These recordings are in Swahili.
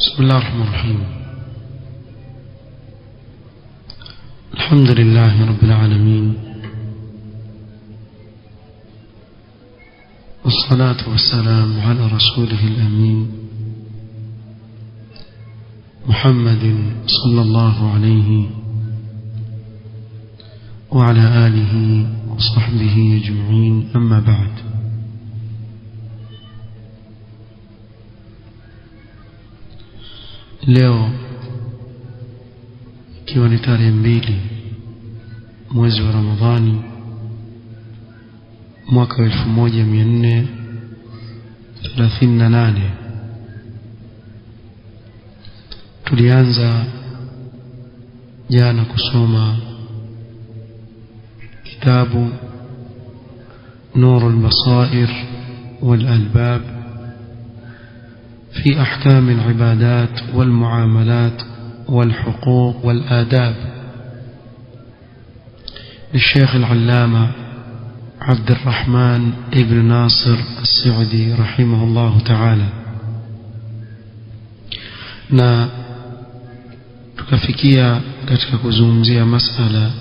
بسم الله الرحمن الرحيم. الحمد لله رب العالمين، والصلاة والسلام على رسوله الأمين محمد صلى الله عليه وعلى آله وصحبه أجمعين، أما بعد. Leo ikiwa ni tarehe 2 mwezi wa Ramadhani mwaka 1438, tulianza jana kusoma kitabu نور البصائر والألباب في أحكام العبادات والمعاملات والحقوق والآداب للشيخ العلامة عبد الرحمن ابن ناصر السعدي رحمه الله تعالى. na tukafikia katika kuzungumzia masala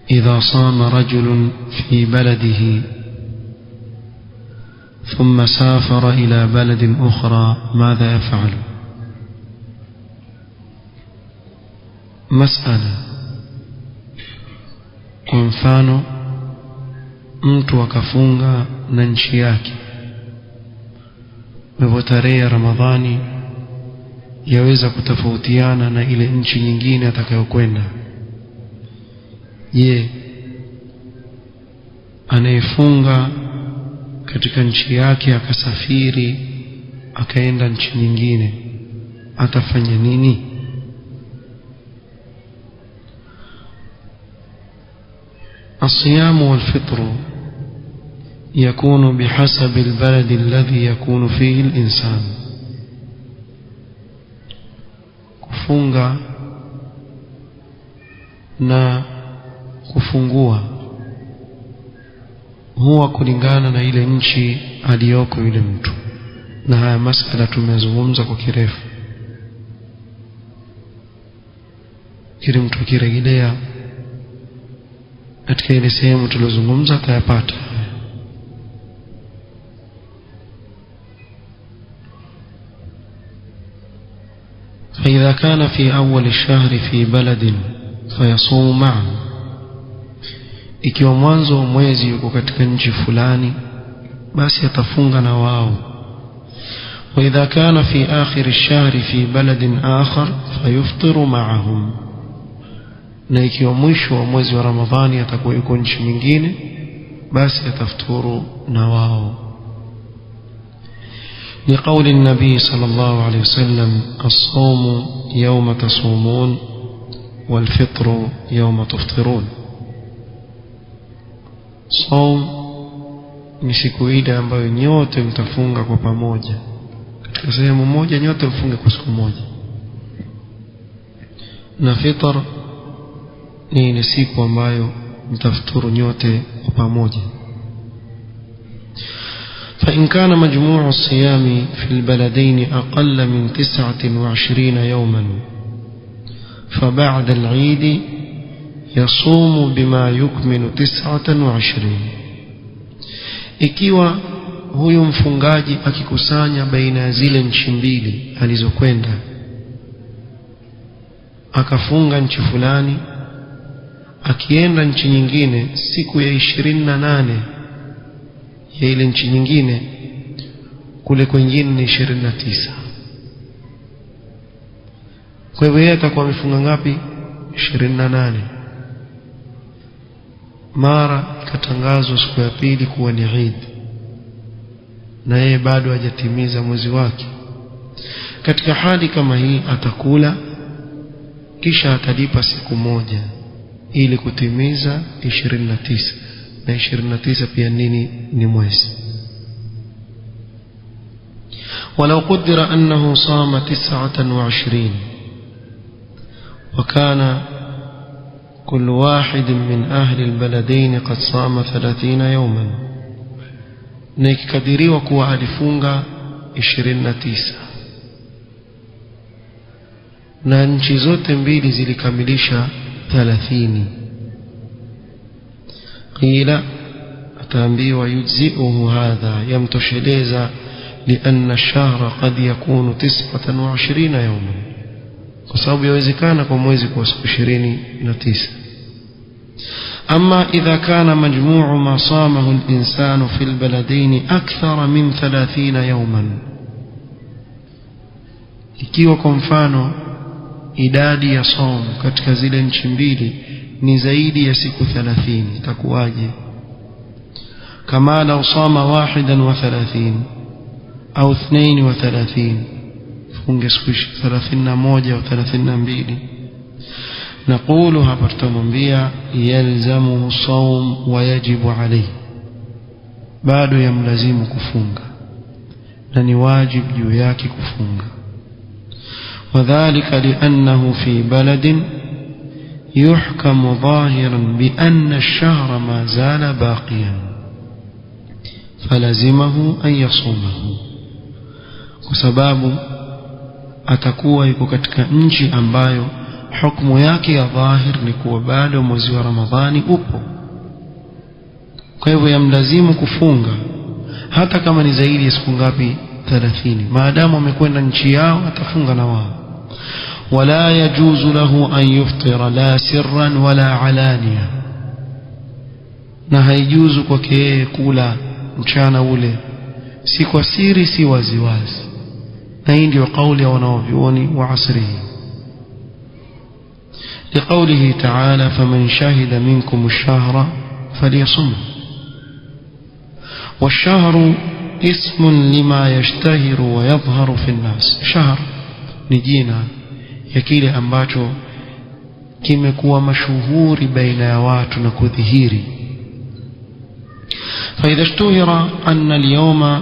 idha sama rajulun fi baladihi ثم سافر إلى بلد أخرى ماذا يفعل؟ مسألة kwa mfano mtu akafunga na nchi yake, hivyo tarehe ya Ramadhani yaweza kutofautiana na ile nchi nyingine atakayokwenda. Je, anayefunga katika nchi yake akasafiri akaenda nchi nyingine atafanya nini? الصيام والفطر يكون بحسب البلد الذي يكون فيه الإنسان. kufunga na kufungua huwa kulingana na ile nchi aliyoko yule mtu, na haya masala tumezungumza kwa kirefu. Kile mtu akirejelea katika ile sehemu tulizozungumza atayapata. فإذا كان في أول الشهر في بلد فيصوم معه، ikiwa mwanzo wa mwezi yuko katika nchi fulani basi atafunga na wao. وإذا كان في آخر الشهر في بلد آخر فيفطر معهم، na ikiwa mwisho wa mwezi wa Ramadhani atakuwa yuko nchi nyingine basi atafuturu na wao. لقول النبي صلى الله عليه وسلم الصوم يوم تصومون والفطر يوم تفطرون. Saum ni siku ile ambayo nyote mtafunga kwa pamoja, katika sehemu moja nyote mfunge kwa siku moja, na fitr ni ile siku ambayo mtafuturu nyote kwa pamoja. فإن كان مجموع الصيام في البلدين أقل من 29 يوما فبعد العيد يصوم بما يكمل 29. ikiwa huyu mfungaji akikusanya baina ya zile nchi mbili alizokwenda, akafunga nchi fulani akienda nchi nyingine siku ya 28 ya ile nchi nyingine, kule kwingine ni 29. kwa hivyo yeye atakuwa amefunga ngapi? 28. mara ikatangazwa siku ya pili kuwa ni Eid na yeye bado hajatimiza mwezi wake. Katika hali kama hii atakula kisha atalipa siku moja ili kutimiza 29, na 29 pia nini? Ni mwezi. ولو قدر أنه صام 29 وكان كل واحد من أهل البلدين قد صام 30 يوما، na ikikadiriwa kuwa alifunga 29 na nchi zote mbili zilikamilisha 30. qila ataambiwa yujzi'uhu hadha, yamtosheleza لأن الشهر قد يكون 29 يوما, kwa sababu yawezekana kwa mwezi kwa siku 29. أما إذا كان مجموع ما صامه الإنسان في البلدين أكثر من 30 يوما, ikiwa kwa mfano idadi ya saumu katika zile nchi mbili ni zaidi ya siku 30, itakuwaje? kama lau sama 31 au 32, funge siku 31 au 32, نقول hapa tutamwambia yalzamuhu sawm wa yajibu alayhi, bado yamlazimu kufunga na ni wajibu juu yake kufunga. وذلك لأنه في بلد يحكم ظاهرا بأن الشهر ما زال باقيا فلزمه أن يصومه, kwa sababu atakuwa yuko katika nchi ambayo hukumu yake ya dhahir ni kuwa bado mwezi wa Ramadhani upo. Kwa hivyo yamlazimu kufunga hata kama ni zaidi ya siku ngapi? 30. maadamu amekwenda nchi yao atafunga na wao. wala yajuzu lahu an yuftira la sirran wala alaniya, na haijuzu kwake yeye kula mchana ule si kwa siri si waziwazi, na hii ndio kauli ya wanavyuoni wa asrihi. لقوله تعالى فمن شهد منكم الشهر فليصمه. والشهر اسم لما يشتهر ويظهر في الناس. شهر ni jina ya kile ambacho kimekuwa mashuhuri baina ya watu na kudhihiri. فإذا اشتهر أن اليوم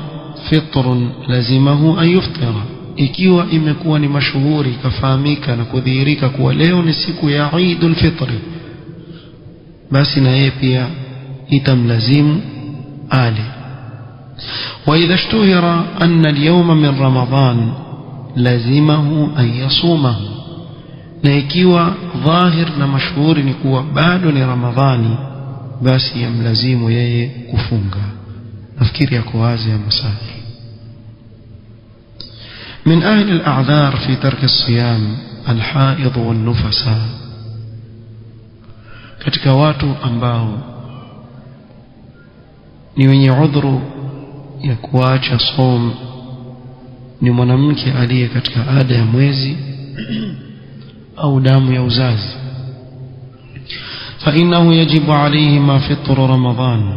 فطر لزمه أن يفطر, ikiwa imekuwa ni mashuhuri kafahamika na kudhihirika kuwa leo ni siku ya Eidul Fitri, basi na yeye pia itamlazimu ale. وإذا اشتهر أن اليوم من رمضان لزمه أن يصومه, na ikiwa dhahir na mashuhuri ni kuwa bado ni Ramadhani, basi yamlazimu yeye kufunga. nafikiri yako wazi ya masali. من أهل الأعذار في ترك الصيام الحائض والنفساء, katika watu ambao ni wenye udhuru ya kuacha som ni mwanamke aliye katika ada ya mwezi au damu ya uzazi. فإنه يجب عليه ما فطر رمضان,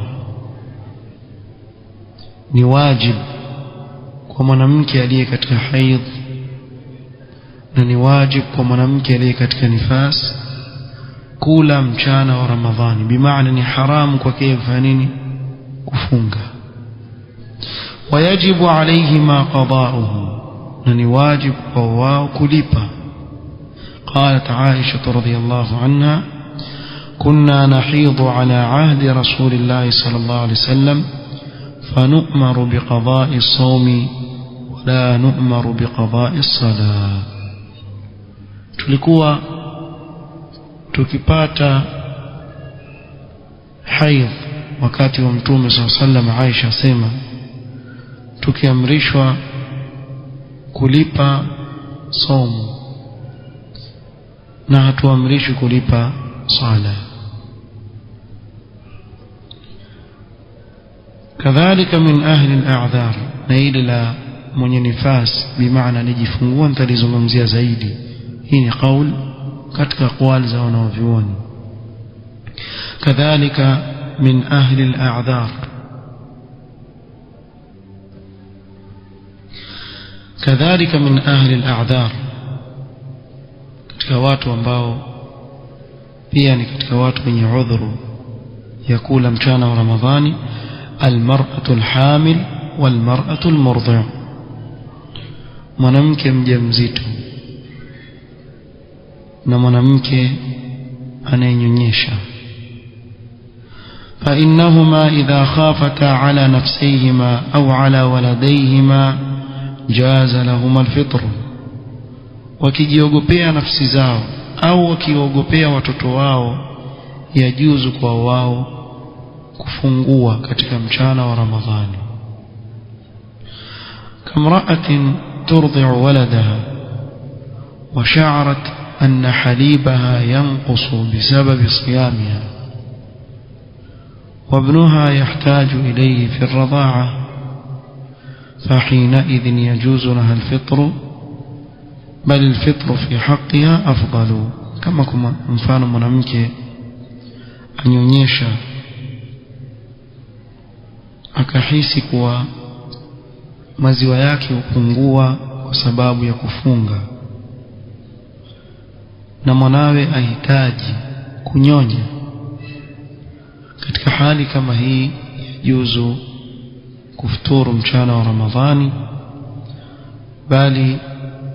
ni wajib kwa mwanamke aliye katika haidh na ni wajib kwa mwanamke aliye katika nifas kula mchana wa Ramadhani, bimaana ni haramu kwake kufanya nini? Kufunga. wayajibu alayhima qada'uhu, na ni wajib kwa wao kulipa. قالت عائشة رضي الله عنها كنا نحيض على عهد رسول الله صلى الله عليه وسلم فنؤمر بقضاء الصوم ولا نؤمر بقضاء الصلاة. tulikuwa tukipata haidh wakati wa Mtume صلى الله عليه وسلم, Aisha sema tukiamrishwa kulipa somo na hatuamrishwi kulipa sala. kadhalika min ahli al-a'dhar, na ile la mwenye nifas bimaana nijifungua, nitalizungumzia zaidi. hii ni kauli katika aqwali za wanavyuoni. kadhalika min ahli al-a'dhar, kadhalika min ahli al-a'dhar, katika watu ambao pia ni katika watu wenye udhuru ya kula mchana wa Ramadhani, almar'atu alhamil walmar'atu almurdi', mwanamke mjamzito na mwanamke anayenyonyesha. فإنهما إذا خافتا على نفسيهما أو على ولديهما jaza lahum alfitr, wakijiogopea nafsi zao au wakiogopea watoto wao yajuzu kwa wao kufungua katika mchana wa Ramadhani. kamra'atin turdi'u waladaha wa sha'arat anna halibaha yanqusu bisabab siyamiha wa ibnuha yahtaju ilayhi fi ar-radha'a فحينئذ يجوز لها الفطر بل الفطر في حقها أفضل. كما mfano mwanamke anyonyesha akahisi kuwa maziwa yake hupungua kwa sababu ya kufunga na mwanawe ahitaji kunyonya, katika hali kama hii yajuzu kufuturu mchana wa Ramadhani, bali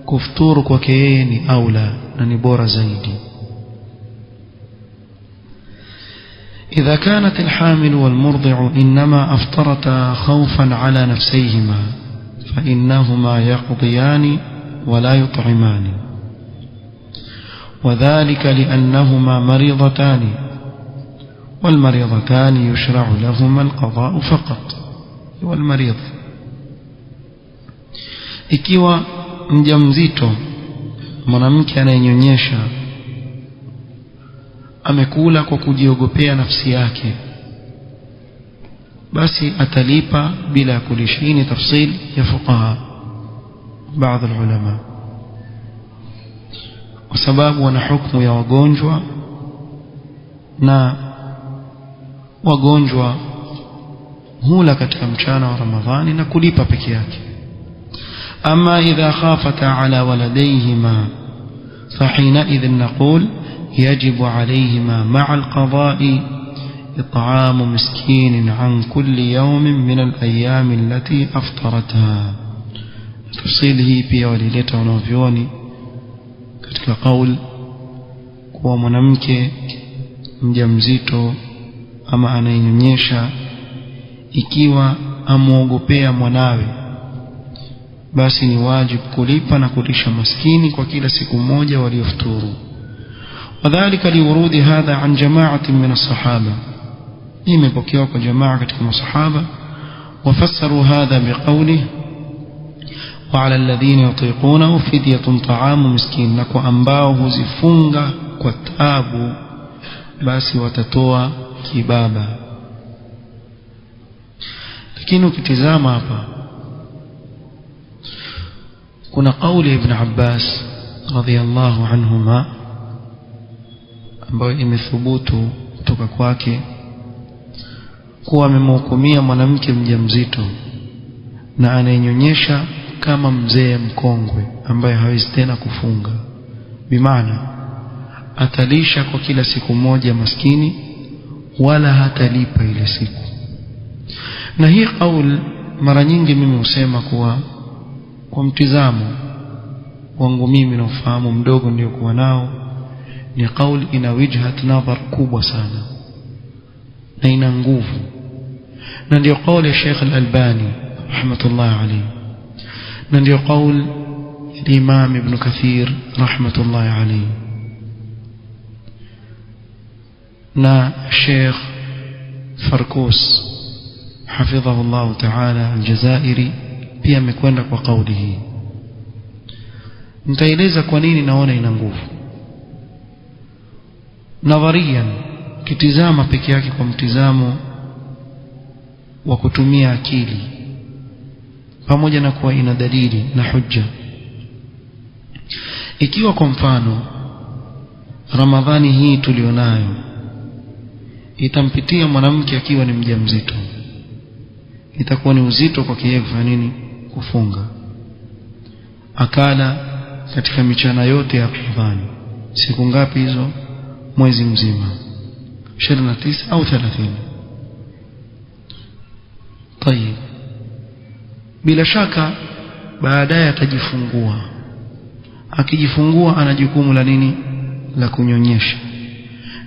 kufuturu kwake yeye ni aula na ni bora zaidi. إذا كانت الحامل والمرضع إنما أفطرتا خوفا على نفسيهما فإنهما يقضيان ولا يطعمان، وذلك لأنهما مريضتان والمريضتان يشرع لهما القضاء فقط والمريض. ikiwa mjamzito mwanamke anayenyonyesha amekula kwa kujiogopea nafsi yake, basi atalipa bila ya kulisha. Hii ni tafsil ya fuqaha baadhi ya ulama, kwa sababu wana hukumu ya wagonjwa, na wagonjwa hula katika mchana wa Ramadhani na kulipa peke yake. ama idha khafata ala waladayhima فحينئذ نقول يجب عليهما مع القضاء إطعام مسكين عن كل يوم من الأيام التي أفطرتها. تفصيله pia walileta wanavyoni katika kauli kuwa mwanamke mjamzito ama anayenyonyesha ikiwa amuogopea mwanawe, basi ni wajibu kulipa na kulisha maskini kwa kila siku moja waliofuturu. وذلك لورود هذا عن جماعة من الصحابة، imepokewa kwa jamaa katika masahaba. وفسروا هذا بقوله وعلى الذين يطيقونه فدية طعام مسكين، na kwa ambao huzifunga kwa taabu basi watatoa kibaba. Lakini ukitizama hapa kuna kauli ibn Abbas radhiyallahu anhuma ambayo imethubutu kutoka kwake kuwa amemhukumia mwanamke mjamzito na anayenyonyesha kama mzee mkongwe ambaye hawezi tena kufunga, bimaana atalisha kwa kila siku moja maskini wala hatalipa ile siku. Na hii kauli mara nyingi mimi husema kuwa kwa mtizamo wangu mimi na ufahamu mdogo ndio kuwa nao, ni kauli ina wijhat nadhar kubwa sana na ina nguvu, na ndio kauli ya Sheikh Al-Albani rahmatullah alayhi, na ndio kauli ya Imam Ibn Kathir rahmatullah alayhi, na Sheikh Farkus hafidhahu Allah ta'ala Al-Jazairi pia amekwenda kwa kauli hii. Nitaeleza kwa nini naona ina nguvu. Nadhariyan, kitizama peke yake kwa mtizamo wa kutumia akili, pamoja na kuwa ina dalili na hujja, ikiwa kwa mfano Ramadhani hii tulionayo itampitia mwanamke akiwa ni mjamzito, itakuwa ni uzito kwa yeye kufanya nini? Kufunga. Akala katika michana yote ya Ramadhani, siku ngapi hizo? Mwezi mzima, 29 au 30. Tayeb, bila shaka baadaye atajifungua. Akijifungua ana jukumu la nini? La kunyonyesha.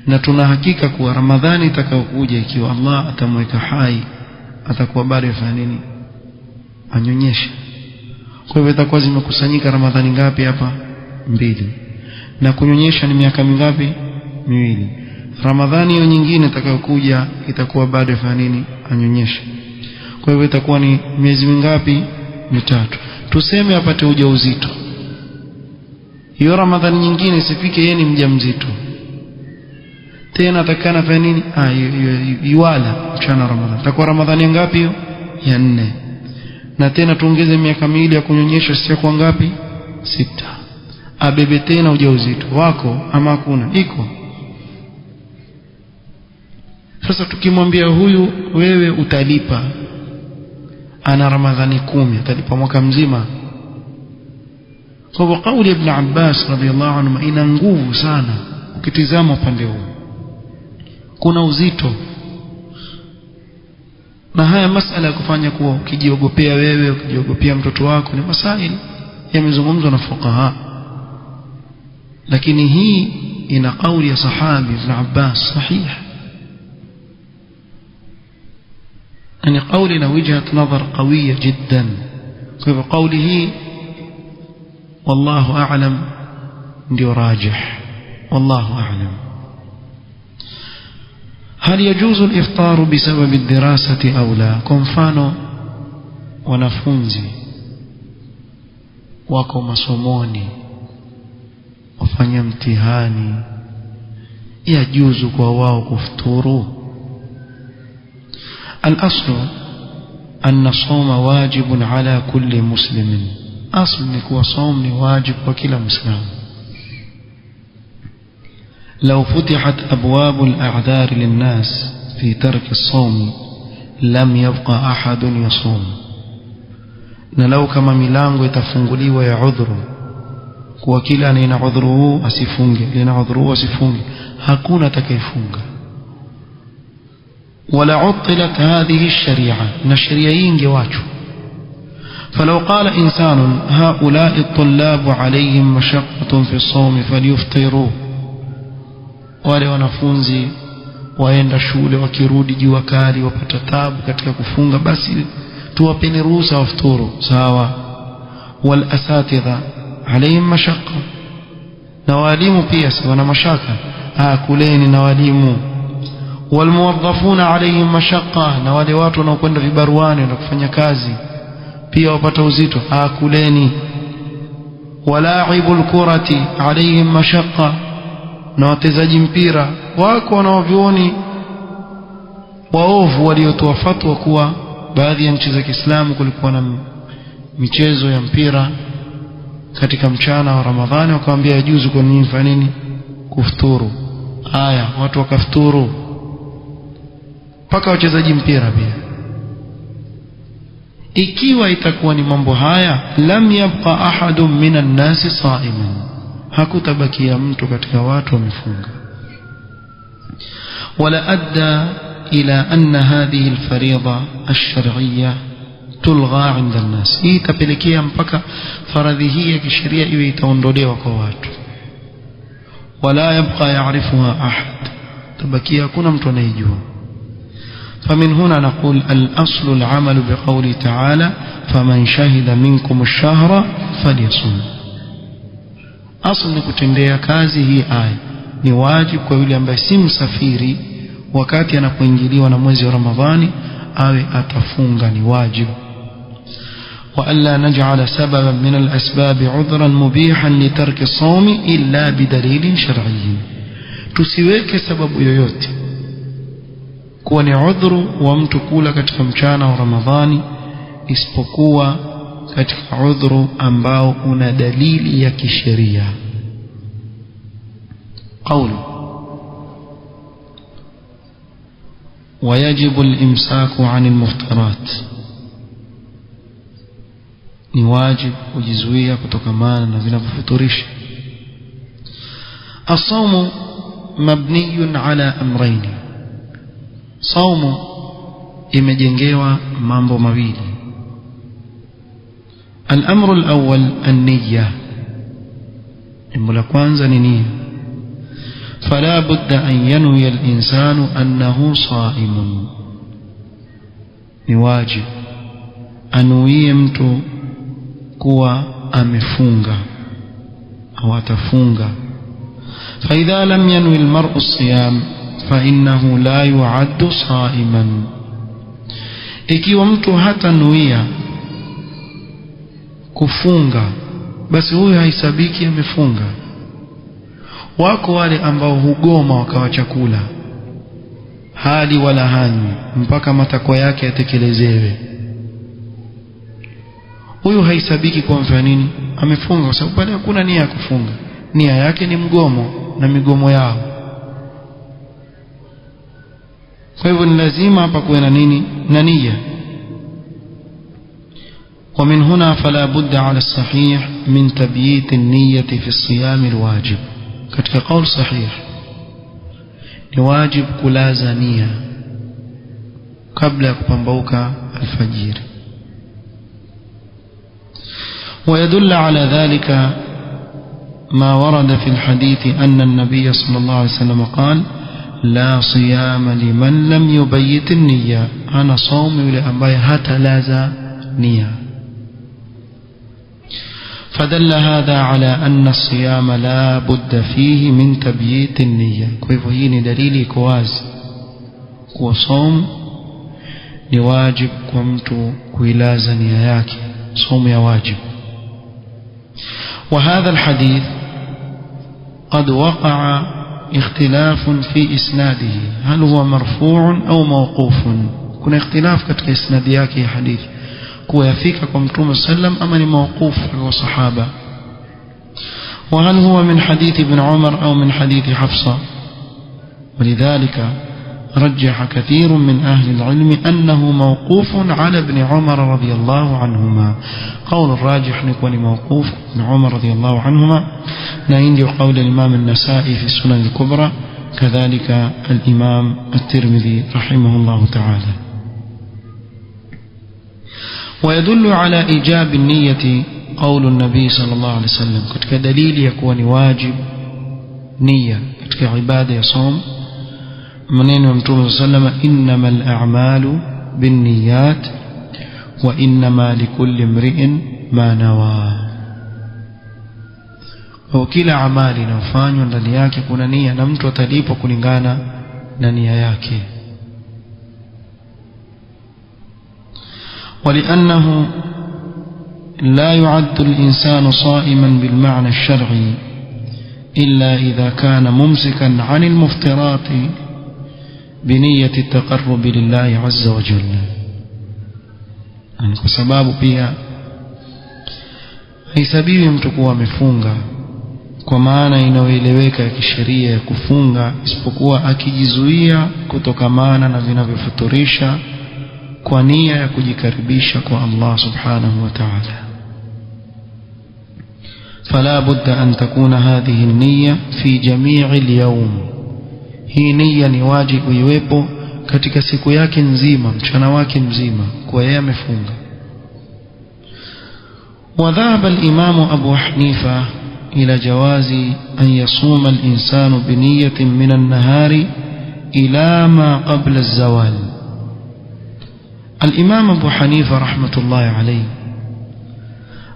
Na tuna hakika kuwa Ramadhani itakayokuja, ikiwa Allah atamweka hai, atakuwa bado yafanya nini? Anyonyeshe. Kwa hivyo itakuwa zimekusanyika Ramadhani ngapi hapa? 2. Na kunyonyesha ni miaka mingapi? 2. Ramadhani hiyo nyingine itakayokuja itakuwa bado ya nini? Anyonyesha. Kwa hivyo itakuwa ni miezi mingapi? 3. Tuseme apate ujauzito. Hiyo Ramadhani nyingine isifike yeye ni mjamzito. Tena atakana fanya nini? Yuwala mchana Ramadhani. Itakuwa Ramadhani ngapi hiyo? Ya 4. Na tena tuongeze miaka 2 ya kunyonyesha, sio kwa ngapi? 6. Abebe tena ujauzito wako ama hakuna? Iko. Sasa tukimwambia huyu wewe utalipa, ana Ramadhani 10, atalipa mwaka mzima. Kwa kauli Ibn Abbas radhiyallahu anhu ina nguvu sana ukitizama upande huu. Kuna uzito. Na haya masala ya kufanya kuwa ukijiogopea wewe, ukijiogopea mtoto wako ni masaili yamezungumzwa na fuqaha. Lakini hii ina kauli ya sahabi Ibn Abbas sahih. يعني قولنا وجهة نظر قوية جدا. في قوله والله أعلم ndio راجح. والله أعلم. هل يجوز الإفطار بسبب الدراسة أو لا؟ كمفانو wanafunzi wako masomoni wafanya mtihani, yajuzu kwa wao kufuturu? الأصل أن الصوم واجب على كل مسلم. أصل نكو صوم واجب وكل مسلم. لو فتحت أبواب الأعذار للناس في ترك الصوم لم يبقى أحد يصوم. نلو كما ميلانغو يتفنغلي ويعذر وكلا أن عذره أسفنغ لنا عذره أسفنغ hakuna atakayefunga. ولا عطلت هذه الشريعة نشريين جواجه. فلو قال إنسان هؤلاء الطلاب عليهم مشقة في الصوم فليفطروا، wale wanafunzi waenda shule wakirudi jua kali wapata taabu katika kufunga, basi tuwapeni ruhusa wafuturu, sawa. wal asatidha alayhim mashaqqa, na walimu pia si wana mashaka, kuleni na walimu. wal muwaddafuna alayhim mashaqqa, na wale watu wanaokwenda vibaruani na kufanya kazi pia wapata uzito, kuleni. walaibul kurati alayhim mashaqqa, na wachezaji mpira wako wanaovioni waovu waliotoa fatwa kuwa baadhi ya nchi za Kiislamu kulikuwa na michezo ya mpira katika mchana wa Ramadhani, wakaambia yajuzu kwa nini fanya nini kufuturu. Haya, watu wakafuturu mpaka wachezaji mpira pia. Ikiwa itakuwa ni mambo haya, lam yabqa ahadun minan nasi sa'iman, hakutabakia mtu katika watu wamefunga. wala adda ila anna hadhihi alfariida ash-shar'iyya tulgha 'inda an-nas, hii itapelekea mpaka faradhi hii ya kisheria iwe itaondolewa kwa watu. wala yabqa ya'rifuha ahad, tabakia hakuna mtu anayejua. فمن هنا نقول الأصل العمل بقوله تعالى فمن شهد منكم الشهر فليصم. أصل nikutendea kazi hii aya ni wajibu kwa yule ambaye si msafiri, wakati anapoingiliwa na mwezi wa Ramadhani awe atafunga, ni wajibu. وألا نجعل سببا من الأسباب عذرا مبيحا لترك الصوم إلا بدليل شرعي, tusiweke sababu yoyote kuwa ni udhuru wa mtu kula katika mchana wa Ramadhani isipokuwa katika udhuru ambao una dalili ya kisheria. قوله ويجب الإمساك عن المفطرات, ni wajib kujizuia kutokamana na vinavyofuturisha. الصوم مبني على أمرين, saumu imejengewa mambo mawili. الأمر الأول النية, jambo la kwanza ni nia. فلا بد أن ينوي الإنسان أنه صائم, ni wajib anuie mtu kuwa amefunga au atafunga. فإذا لم ينوي المرء الصيام فإنه لا يعد صائما. ikiwa mtu hatanuia kufunga basi huyo haisabiki amefunga. Wako wale ambao hugoma wakawa chakula hali wala hanywi mpaka matakwa yake yatekelezewe, huyo haisabiki kwa mfano nini amefunga, kwa sababu pale hakuna nia ya kufunga, nia yake ni mgomo na migomo yao. Kwa hivyo ni lazima hapa kuwe na nini na nia. ومن هنا فلا بد على الصحيح من تبييت النية في الصيام الواجب. katika قول صحيح ni wajib kulaza nia kabla ya kupambauka alfajiri. ويدل على ذلك ما ورد في الحديث أن النبي صلى الله عليه وسلم قال لا صيام لمن لم يبيت النية. أنا صوم لأنباي حتى لاza نية. فدل هذا على أن الصيام لا بد فيه من تبييت النية. كيف هي دليل كواز وصوم لواجب كمتو كويلاza nia yake, صوم ya واجب. وهذا الحديث قد وقع اختلاف في إسناده، هل هو مرفوع أو موقوف؟ كنا اختلاف katika isnadi yake ya hadithi kuwa yafika kwa Mtume sallam ama ni mawquf kwa sahaba. وهل هو من حديث ابن عمر أو من حديث حفصة؟ ولذلك رجح كثير من أهل العلم أنه موقوف على ابن عمر رضي الله عنهما. قول الراجح نكون موقوف ابن عمر رضي الله عنهما، نعند قول الإمام النسائي في السنن الكبرى، كذلك الإمام الترمذي رحمه الله تعالى. ويدل على إيجاب النية قول النبي صلى الله عليه وسلم، كدليل يكون واجب نية كعبادة يصوم منين ومتوم صلى الله عليه وسلم إنما الأعمال بالنيات وإنما لكل امرئ ما نوى. وكلا عمالي نفاني ndani yake kuna nia na mtu atalipwa kulingana na nia yake. ولأنه لا يعد الإنسان صائما بالمعنى الشرعي إلا إذا كان ممسكا عن المفطرات بنية التقرب لله عز وجل. kwa sababu pia haisabiwi mtu kuwa amefunga kwa maana inayoeleweka ya kisheria ya kufunga, isipokuwa akijizuia kutokamana na vinavyofuturisha kwa nia ya kujikaribisha kwa Allah subhanahu wa ta'ala. فلا بد أن تكون هذه النية في جميع اليوم. hii nia ni wajibu iwepo katika siku yake nzima, mchana wake mzima, kwa yeye amefunga. وذهب الإمام أبو حنيفة إلى جواز أن يصوم الإنسان بنية من النهار إلى ما قبل الزوال. الإمام أبو حنيفة رحمة الله عليه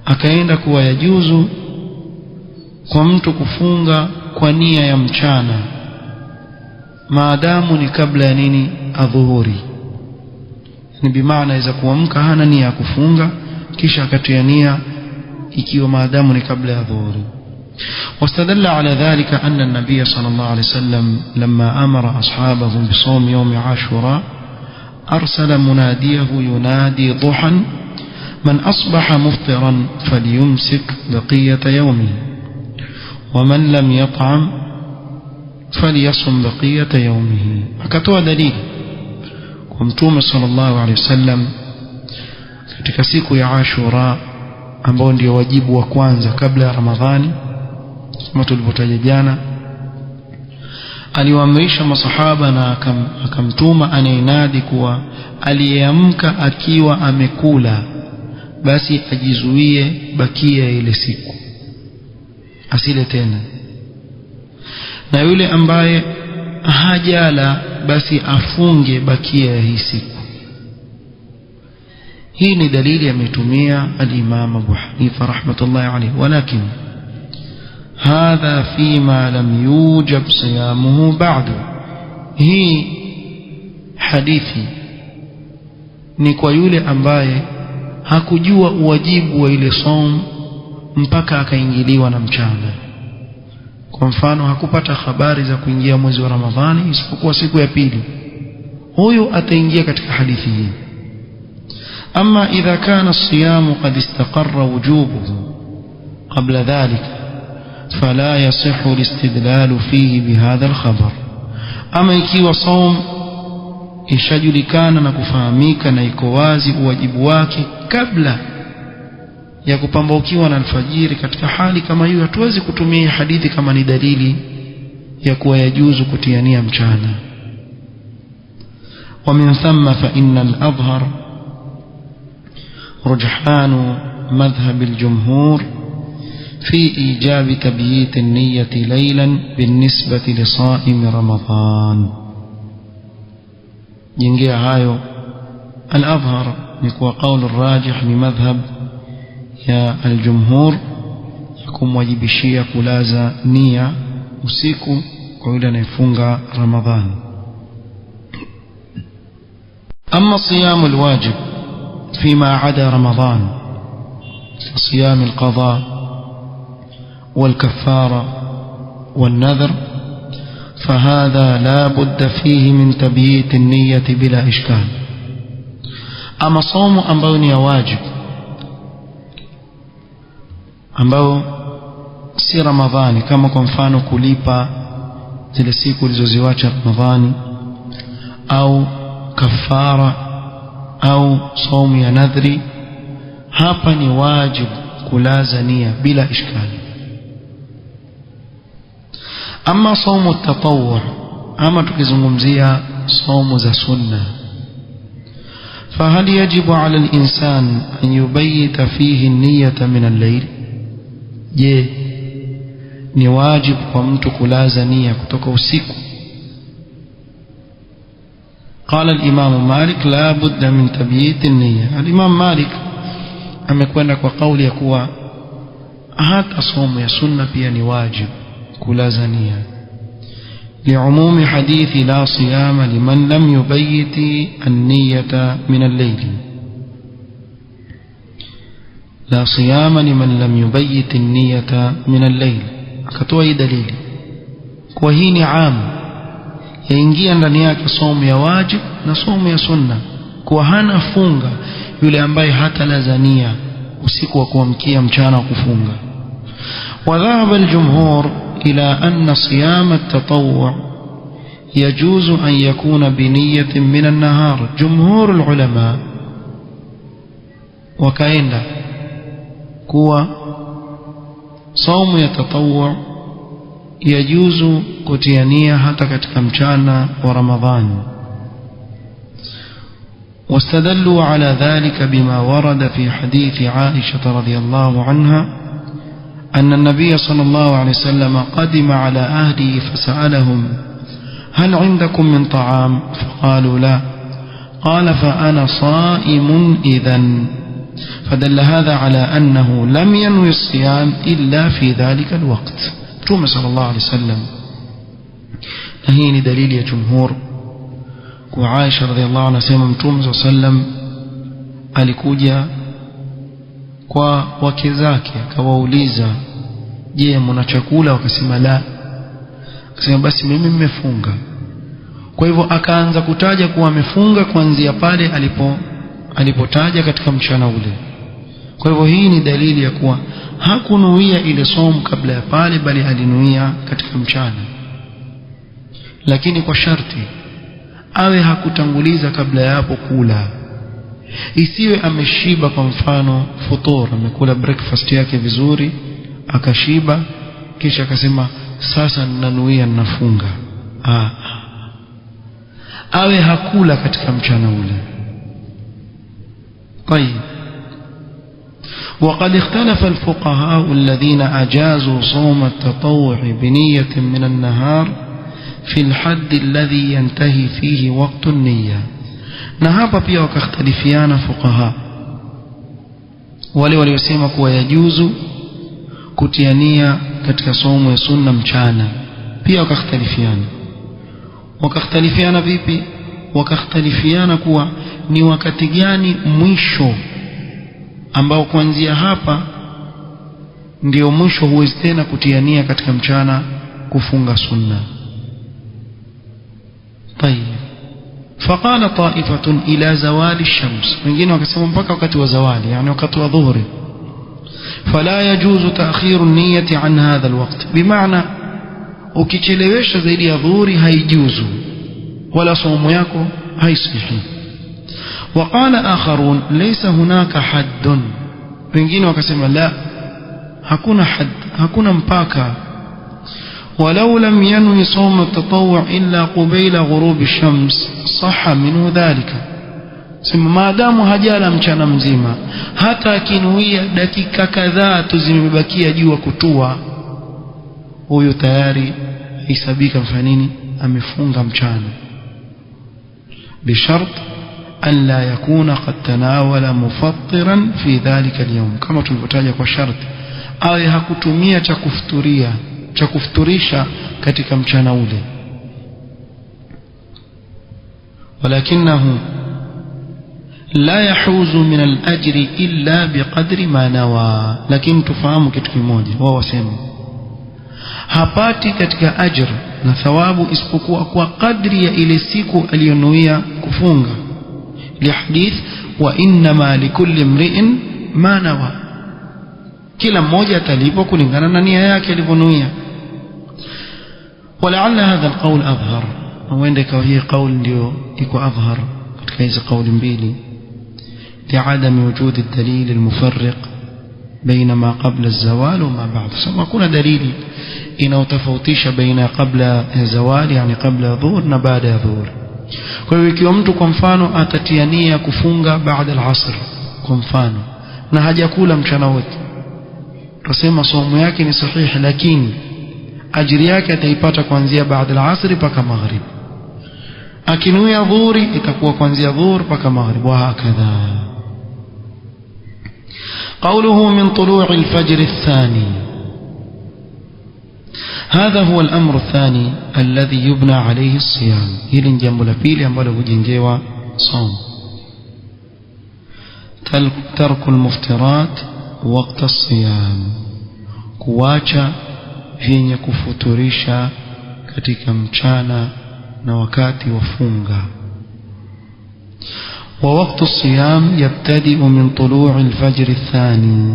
akaenda kuwa yajuzu kwa mtu kufunga kwa nia ya mchana maadamu ni kabla ya nini adhuhuri. Ni bimaana iza kuamka hana nia ya kufunga kisha akatia nia ikiwa maadamu ni kabla ya adhuhuri. واستدل على ذلك أن النبي صلى الله عليه وسلم لما أمر أصحابه بصوم يوم عاشوراء أرسل مناديه ينادي ضحى من أصبح مفطرا فليمسك بقية يومه ومن لم يطعم فليصم بقية يومه. akatoa dalili kwa Mtume sallallahu alaihi wasallam katika siku ya Ashura ambao ndio wajibu wa kwanza kabla ya Ramadhani kama tulivyotaja jana, aliwaamrisha masahaba na akamtuma anainadi kuwa aliyeamka akiwa amekula basi ajizuie bakia ile siku asile tena, na yule ambaye hajala basi afunge bakia ya hii siku. hii ni dalili ametumia al-Imam Abu Hanifa rahmatullahi alayhi. Walakin hadha fima lam yujab siyamuhu ba'du, hii hadithi ni kwa yule ambaye hakujua uwajibu wa ile saum mpaka akaingiliwa na mchana. Kwa mfano hakupata habari za kuingia mwezi wa Ramadhani isipokuwa siku ya pili, huyu ataingia katika hadithi hii. Ama idha kana as-siyamu qad istaqarra wujubuhu qabla dhalika fala yasihhu al-istidlal fihi bihadha al-khabar. Ama ikiwa saum ishajulikana na kufahamika na iko wazi uwajibu wake kabla ya kupambaukiwa na alfajiri, katika hali kama hiyo hatuwezi kutumia hadithi kama ni dalili ya kuwa yajuzu kutiania mchana. ومن ثم فإن الأظهر رجحان مذهب الجمهور في إيجاب تبييت النية ليلا بالنسبة لصائم رمضان. جنجي هايو الأظهر نكوى قول الراجح لمذهب يا الجمهور يكون واجب الشيء كلازا نية usiku kwa yule anayefunga Ramadhani. أما الصيام الواجب فيما عدا رمضان كصيام القضاء والكفارة والنذر فهذا لا بد فيه من تبييت النية بلا إشكال. أما صوم أمبوني واجب ambao si Ramadhani, kama kwa mfano kulipa zile siku ulizoziacha Ramadhani, au kafara, au saumu ya nadhri, hapa ni wajibu kulaza nia bila ishkali. Ama saumu tatawwu, ama tukizungumzia saumu za sunna, فهل يجب على الإنسان أن يبيت فيه النية من الليل؟ je, ni wajibu kwa mtu kulaza nia kutoka usiku? قال الإمام مالك لا بد من تبييت النية. الإمام مالك amekwenda kwa kauli ya kuwa hata somo ya sunna pia ni wajibu kulaza nia, لعموم حديث لا صيام لمن لم يبيت النية من الليل. لا صيام لمن لم يبيت النية من الليل. akatoa dalili kwa hii ni aam, yaingia ndani yake somo ya wajib na somo ya sunna, kwa hana funga yule ambaye hata lazania usiku wa kuamkia mchana wa kufunga. وذهب الجمهور إلى أن صيام التطوع يجوز أن يكون بنية من النهار. جمهور العلماء وكأن kuwa saumu ya tatawwu yajuzu kutiania hata katika mchana wa Ramadhani. واستدلوا على ذلك بما ورد في حديث عائشة رضي الله عنها أن النبي صلى الله عليه وسلم قدم على أهله فسألهم هل عندكم من طعام؟ فقالوا لا. قال فأنا صائم إذن. فدل هذا على أنه لم ينوي الصيام إلا في ذلك الوقت. توم صلى الله عليه وسلم هي دليل يا جمهور. وعائشة رضي الله عنها سيما توم صلى الله عليه وسلم alikuja kwa wake zake akawauliza, je, mna chakula? Wakasema la. Akasema basi mimi nimefunga. Kwa hivyo akaanza kutaja kuwa amefunga kuanzia pale alipotaja katika mchana ule. Kwa hivyo hii ni dalili ya kuwa hakunuia ile somo kabla ya pale, bali alinuia katika mchana, lakini kwa sharti awe hakutanguliza kabla ya hapo kula. Isiwe ameshiba, kwa mfano futur, amekula breakfast yake vizuri akashiba, kisha akasema sasa ninanuia ninafunga. Awe hakula katika mchana ule. طيب. وقد اختلف الفقهاء الذين أجازوا صوم التطوع بنية من النهار في الحد الذي ينتهي فيه وقت النية. na hapa pia wakahtalifiana fuqaha wale waliosema kuwa yajuzu kutiania katika saumu ya sunna mchana pia wakakhtalifiana vipi? Wakakhtalifiana kuwa ni wakati gani mwisho ambao kuanzia hapa ndio mwisho huwezi tena kutiania katika mchana kufunga sunna. طيب فقال طائفة إلى زوال الشمس, wengine wakasema mpaka wakati wa zawali, yani wakati wa dhuhuri. فلا يجوز تأخير النية عن هذا الوقت, بمعنى ukichelewesha zaidi ya dhuhuri haijuzu wala saumu yako haisihi. وقال آخرون ليس هناك حد, wengine wakasema la, hakuna had, hakuna mpaka. ولو لم ينوي صوم التطوع إلا قبيل غروب الشمس صح منه ذلك, sema maadamu hajala mchana mzima, hata akinuia dakika kadhaa tu zimebakia jua kutua, huyo tayari hisabika mfanini amefunga mchana, bishart an la yakuna qad tanawala mufattiran fi dhalika al-yawm, kama tulivyotaja kwa sharti awe hakutumia cha kufuturisha katika mchana ule. walakinahu la yahuzu min al-ajri illa biqadri ma nawa, lakini tufahamu kitu kimoja, wao wasema hapati katika ajr na thawabu isipokuwa kwa kadri ya ile siku aliyonuia kufunga, lihadith wa innama likulli imri'in ma nawa, kila mmoja atalipwa kulingana na nia yake alivyonuia. ولعل هذا القول أظهر, وعندك وهي قول ndio iko أظهر katika hizo kauli mbili, لعدم وجود الدليل المفرق بين ما قبل الزوال وما بعد. سما kuna dalili inayotofautisha baina kabla zawali, yani kabla dhuhur na baada ya dhuhur. Kwa hiyo ikiwa mtu kwa mfano atatiania kufunga baada al-asr kwa mfano na hajakula mchana wote, tusema saumu yake ni sahihi, lakini ajiri yake ataipata kuanzia baada al-asr mpaka maghrib. Akinuia dhuhuri itakuwa kuanzia dhuhur mpaka maghrib, wa hakadha. قوله من طلوع الفجر الثاني, هذا هو الأمر الثاني الذي يبنى عليه الصيام. hili ni jambo la pili ambalo hujengewa saum. ترك المفطرات وقت الصيام, kuacha vyenye kufuturisha katika mchana na wakati wa funga. ووقت الصيام يبتدئ من طلوع الفجر الثاني,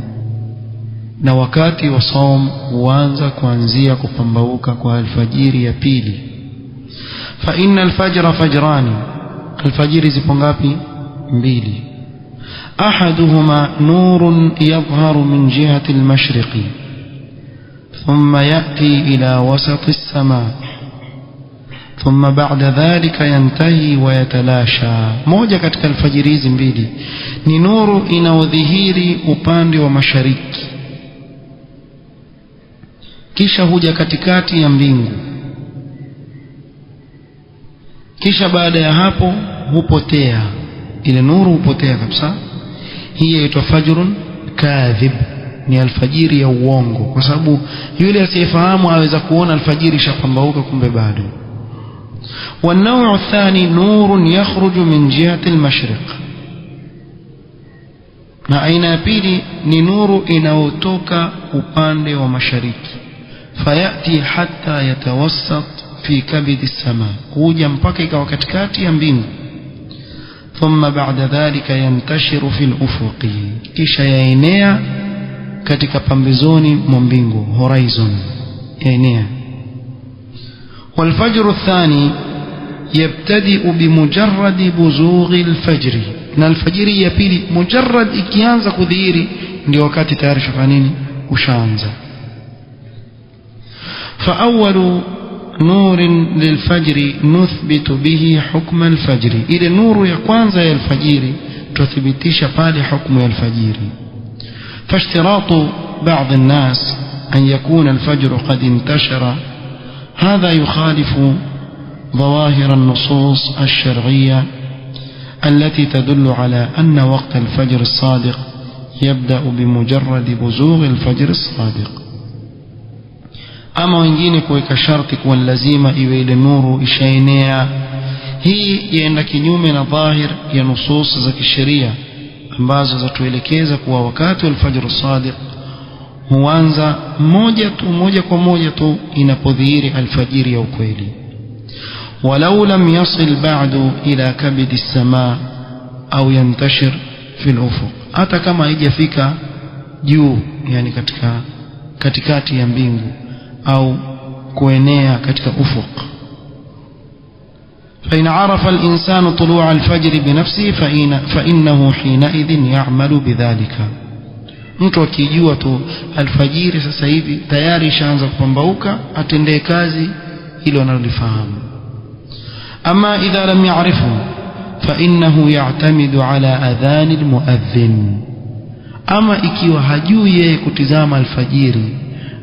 na wakati wa saum huanza kuanzia kupambauka kwa alfajiri ya pili. fa inna alfajra fajrani, alfajiri zipo ngapi? mbili. ahaduhuma nurun yadhharu min jihati almashriqi thumma yati ila wasati as-samaa thumma ba'da dhalika yantahi wa yatalasha. moja katika alfajiri hizi mbili ni nuru inaodhihiri upande wa mashariki, kisha huja katikati ya mbingu, kisha baada ya hapo hupotea, ile nuru hupotea kabisa. hii inaitwa fajrun kadhib, ni alfajiri ya uongo, kwa sababu yule asiyefahamu aweza kuona alfajiri shapambauka kumbe bado. والنوع الثاني نور يخرج من جهة المشرق, na aina ya pili ni nuru inayotoka upande wa mashariki. fayati hatta yatawassat fi kabidi as-samaa, huja mpaka ikawa katikati ya mbingu. thumma ba'da dhalika yantashiru fi al-ufuqi, kisha yaenea katika pambezoni mwa mbingu, horizon yaenea. والفجر الثاني يبتدئ بمجرد بزوغ الفجر, na alfajiri ya pili mujarrad ikianza kudhihiri ndio wakati tayari shafanini ushaanza. فأول نور للفجر نثبت به حكم الفجر, ile nuru ya kwanza ya alfajiri tuthibitisha pale hukumu ya alfajiri. فاشتراط بعض الناس أن يكون الفجر قد انتشر, هذا يخالف ظواهر النصوص الشرعية التي تدل على أن وقت الفجر الصادق يبدأ بمجرد بزوغ الفجر الصادق. ama wengine kuweka sharti kuwa lazima iwe ile nuru ishaenea. Hii yaenda kinyume na dhahir ya nusus za kisheria ambazo zatuelekeza kuwa wakati wa al-fajr as-sadiq huanza moja kwa moja tu inapodhihiri alfajiri ya ukweli. walau lam yasil ba'du ila kabidi as-samaa au yantashir fi al-ufuq, hata kama haijafika juu, yani katikati ya mbingu au kuenea katika ufuq. فإن عرف الإنسان طلوع الفجر بنفسه فإنه حينئذ يعمل بذلك. mtu akijua tu alfajiri sasa hivi tayari ishaanza kupambauka, atendee kazi hilo analolifahamu. ama idha lam ya'rifu فإنه يعتمد على أذان المؤذن. ama ikiwa hajui yeye kutizama alfajiri,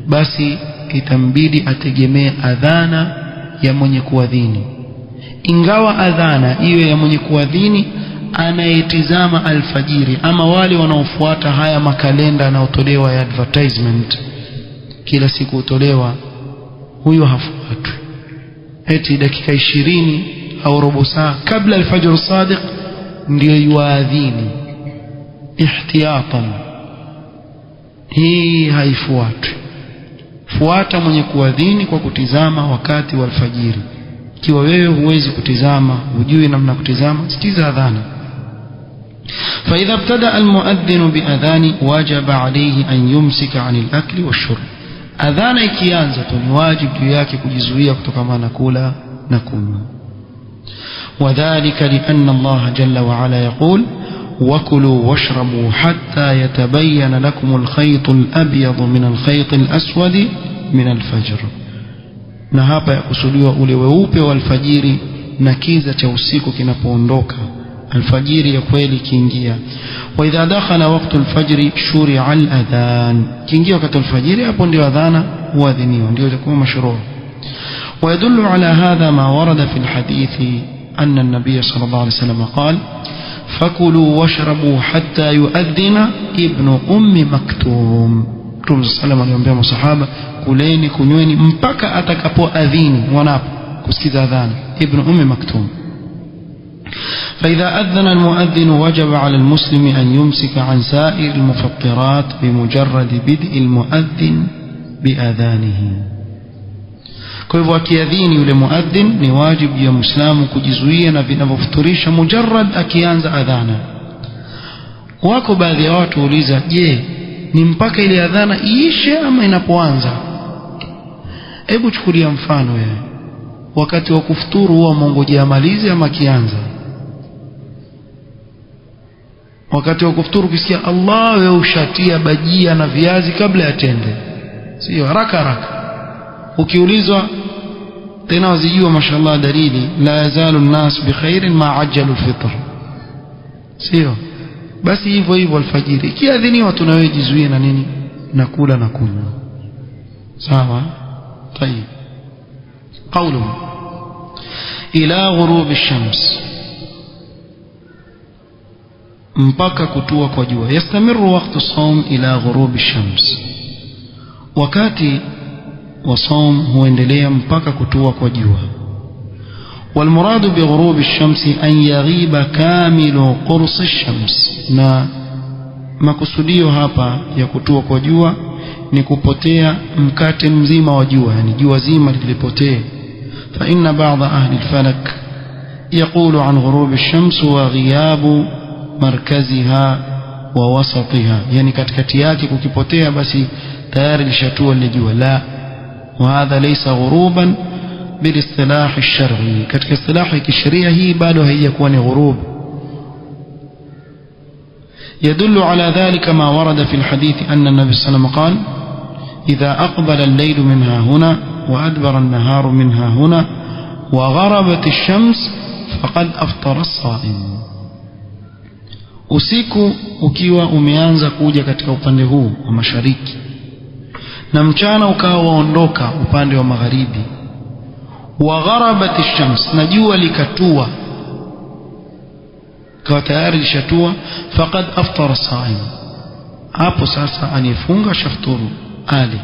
basi itambidi ategemee adhana ya mwenye kuadhini, ingawa adhana iwe ya mwenye kuadhini anayetizama alfajiri. ama wale wanaofuata haya makalenda yanayotolewa ya advertisement kila siku utolewa, huyo hafuatwi. eti dakika 20 au robo saa kabla alfajr as-sadiq ndio yuadhini ihtiyatan, hii haifuatwi. fuata mwenye kuadhini kwa kutizama wakati wa alfajiri. ikiwa wewe huwezi kutizama, hujui namna kutizama, sikiza adhana. فإذا ابتدأ المؤذن بأذان وجب عليه أن يمسك عن الأكل والشرب. أذان ikianza tu ni wajibu juu yake kujizuia kutokana na kula na kunywa. وذلك لأن الله جل وعلا يقول وكلوا واشربوا حتى يتبين لكم الخيط الأبيض من الخيط الأسود من الفجر. na hapa yakusudiwa ule weupe wa alfajiri na kiza cha usiku kinapoondoka, alfajiri ya kweli kiingia. wa idha dakhala waqtu alfajri shuri'a aladhan, kiingia wakati alfajiri, hapo ndio adhana huadhiniwa, ndio itakuwa mashruu. ويدل على هذا ما ورد في الحديث أن النبي صلى الله عليه وسلم قال فكلوا واشربوا حتى يؤذن ابن مكتوم. Mtume صلى الله عليه وسلم aliwaambia masahaba, kuleni kunyweni mpaka atakapoadhini, wanapo kusikiza adhana ibn Maktum. فإذا أذن المؤذن وجب على المسلم أن يمسك عن سائر المفطرات بمجرد بدء المؤذن بأذانه. kwa hivyo akiadhini yule muadhin ni wajibu ya muislamu kujizuia na vinavyofuturisha mujarrad akianza adhana. wako baadhi ya watu uliza, je, ni mpaka ile adhana iishe ama inapoanza? Hebu chukulia mfano wewe, wakati wa kufuturu huwa mongoje amalize ama kianza? wakati wa kufuturu ukisikia Allah, wewe ushatia bajia na viazi kabla ya tende, sio haraka. ukiulizwa tena wazijua mashallah dalili la yazalu an-nas bi khairin ma ajjalu al-fitr, sio? basi hivyo alfajiri ikiadhiniwa tunawe jizuie na nini, na kula na kunywa, sawa. طيب قوله ila ghurub ash-shams, mpaka kutua kwa jua. yastamiru waqtu as-sawm ila ghurub ash-shams, wakati wa saum huendelea mpaka kutua kwa jua. والمراد بغروب الشمس أن يغيب كامل قرص الشمس, na makusudio hapa ya kutua kwa jua ni kupotea mkate mzima wa jua, yani jua zima lilipotee. فإن بعض أهل الفلك يقول عن غروب الشمس وغياب مركزها ووسطها, yani katikati yake kukipotea basi tayari lishatua ile jua. la, وهذا ليس غروبا بالاصطلاح الشرعي, katika istilahi kisheria hii bado haijakuwa ni ghurub. يدل على ذلك ما ورد في الحديث أن النبي صلى الله عليه وسلم قال إذا أقبل الليل منها هنا وأدبر النهار منها هنا وغربت الشمس فقد أفطر الصائم. usiku ukiwa umeanza kuja katika upande huu wa mashariki na mchana ukawa waondoka upande wa magharibi, wa gharabat ash-shams, na jua likatua, kwa tayari lishatua, faqad aftara as-sa'im, hapo sasa anifunga shafuturu ali.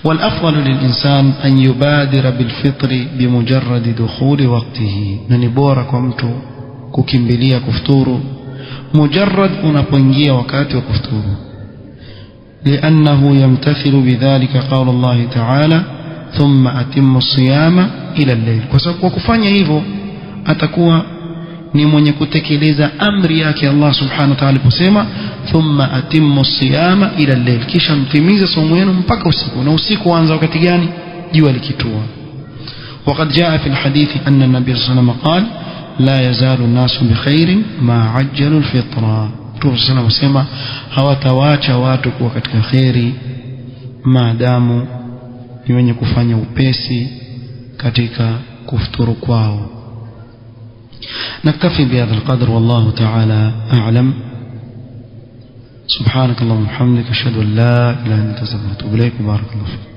والأفضل للإنسان أن يبادر بالفطر بمجرد دخول وقته. ننبورا كمتو ككمبليا كفتورو مجرد unapoingia wakati wa kufuturu, لأنه يمتثل بذلك قول الله تعالى ثم أتم الصيام إلى الليل. kwa sababu kwa kufanya hivyo atakuwa ni mwenye kutekeleza amri yake Allah subhanahu wa ta'ala kusema thumma atimmu siyama ila al-layl, kisha mtimize somo yenu mpaka usiku. Na usiku uanza wakati gani? Jua likitua. وقد جاء في الحديث أن النبي صلى الله عليه وسلم قال لا يزال الناس بخير ما عجلوا الفطرة. Mtume صلى الله عليه وسلم hawatawaacha watu kuwa katika khairi maadamu ni wenye kufanya upesi katika kufuturu kwao. نكتفي بهذا القدر والله تعالى أعلم. سبحانك اللهم وبحمدك أشهد أن لا إله إلا أنت أستغفرك وأتوب إليك. بارك الله فيك.